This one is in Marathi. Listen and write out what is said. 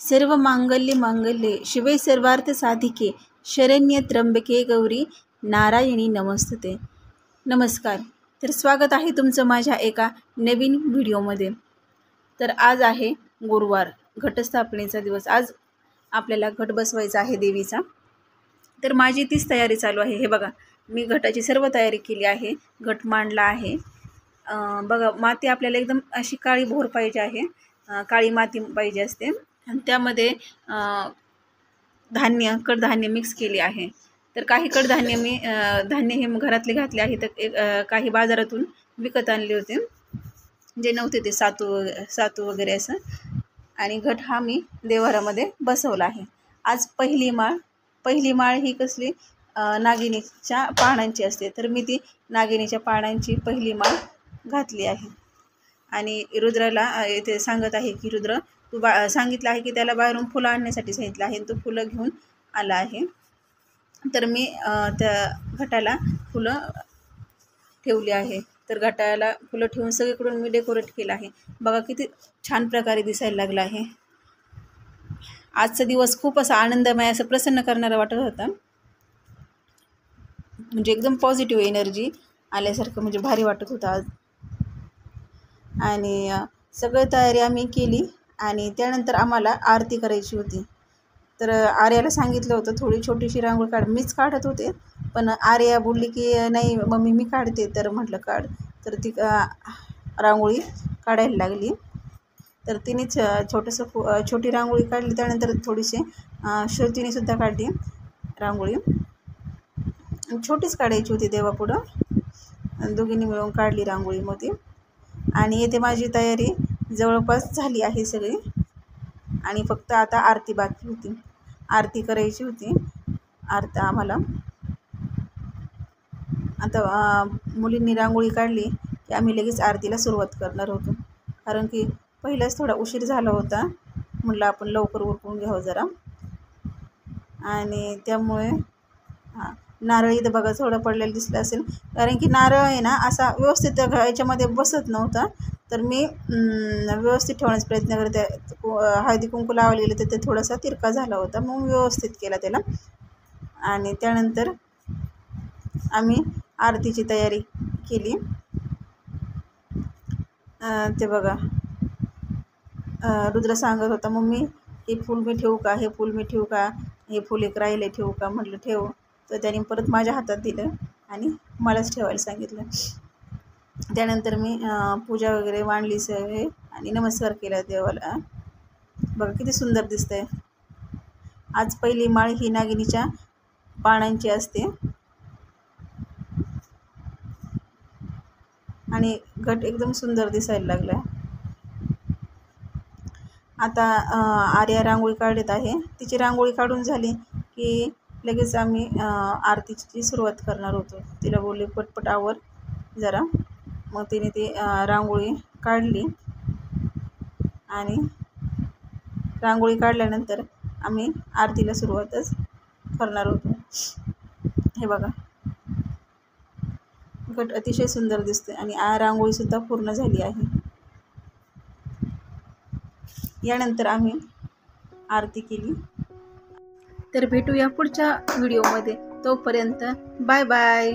सर्व मांगल्ये मांगल्ये शिवे सर्वार्थ साधिके शरण्य त्र्यंबके गौरी नारायणी नमस्तुते। नमस्कार। तर स्वागत आहे तुमचं माझ्या एका नवीन व्हिडिओमध्ये। तर आज आहे गुरुवार, घटस्थापनेचा दिवस। आज आपल्याला घट बसवायचा आहे देवीचा। तर माझी तीच तयारी चालू आहे। हे बघा, मी घटाची सर्व तयारी केली आहे, घट मांडला आहे। बघा, माती आपल्याला एकदम अशी काळी भोर पाहिजे आहे, काळी माती पाहिजे असते। आणि त्यामध्ये धान्य, कडधान्य मिक्स केले आहे। तर काही कडधान्य मी धान्य हे घरातले घातले आहे, तर काही बाजारातून विकत आणले होते, जे नव्हते ते सातू वगैरे असं। आणि घट हा मी देवारामध्ये बसवला आहे। आज पहिली माळ ही कसली नागिनीच्या पानांची असते, तर मी ती नागिनीच्या पानांची पहिली माळ घातली आहे। आणि रुद्राला इथे सांगत आहे की रुद्र, तू सांगितलं आहे की त्याला बाहेरून फुलं आणण्यासाठी सांगितलं आहे, तो फुलं घेऊन आला आहे। तर मी त्या घटाला फुलं ठेवली आहे। तर घटाला फुलं ठेवून सगळीकडून मी डेकोरेट केलं आहे। बघा किती छान प्रकारे दिसायला लागला आहे। आजचा दिवस खूप असा आनंदमय, असं प्रसन्न करणारा वाटत होता। म्हणजे एकदम पॉझिटिव्ह एनर्जी आल्यासारखं, म्हणजे भारी वाटत होतं आज। आणि सगळी तयारी आम्ही केली आणि त्यानंतर आम्हाला आरती करायची होती। तर आर्याला सांगितलं होतं थोडी छोटीशी रांगोळी काढ, मीच काढत होते, पण आर्या बोलली की नाही मम्मी मी काढते। तर म्हटलं काढ। तर ती रांगोळी काढायला लागली। तर तिनेच छोटी रांगोळी काढली, त्यानंतर थोडीशी श्रुतीने सुद्धा काढली रांगोळी। छोटीच काढायची होती देवापुढं, दोघींनी मिळून काढली रांगोळी मध्ये। आणि येथे माझी तयारी जवळपास झाली आहे सगळी, आणि फक्त आता आरती बाकी होती, आरती करायची होती। आरती आम्हाला आता मुलींनी रांगोळी काढली की आम्ही लगेच आरतीला सुरुवात करणार होतो, कारण की पहिलाच थोडा उशीर झाला होता, म्हटलं आपण लवकर उरकून घ्यावं जरा। आणि त्यामुळे नारळ इथं बघा थोडं पडलेलं दिसलं असेल, कारण की नारळ आहे ना असा व्यवस्थित याच्यामध्ये बसत नव्हता। तर मी व्यवस्थित ठेवण्याचा प्रयत्न करते। हळदी कुंकू लावलेलं तर ते थोडासा तिरका झाला होता, मग व्यवस्थित केला त्याला। आणि त्यानंतर आम्ही आरतीची तयारी केली। ते बघा, रुद्र सांगत होता मम्मी हे फूल मी ठेवू का, हे फूल मी ठेवू का, हे फूल एक राहिले ठेवू का, म्हटलं ठेव। तर त्याने परत माझ्या हातात दिलं आणि मलाच ठेवायला सांगितलं। त्यानंतर मी पूजा वगैरे मांडली सगळे आणि नमस्कार केला देवाला। बघा किती सुंदर दिसतंय। आज पहिली माळ ही नागिनीच्या पानांची असते आणि घट एकदम सुंदर दिसायला लागला। आता आर्या रांगोळी काढत आहे, तिची रांगोळी काढून झाली की लगेच आम्ही आरतीची सुरुवात करणार होतो। तिला बोलले पटपट आवर जरा, मग तिने ती रांगोळी काढली। आणि रांगोळी काढल्यानंतर आम्ही आरतीला सुरुवातच करणार होतो। हे बघा, घट अतिशय सुंदर दिसते आणि रांगोळीसुद्धा पूर्ण झाली आहे। यानंतर आम्ही आरती केली। तर भेटूया पुढच्या व्हिडिओमध्ये, तोपर्यंत बाय बाय।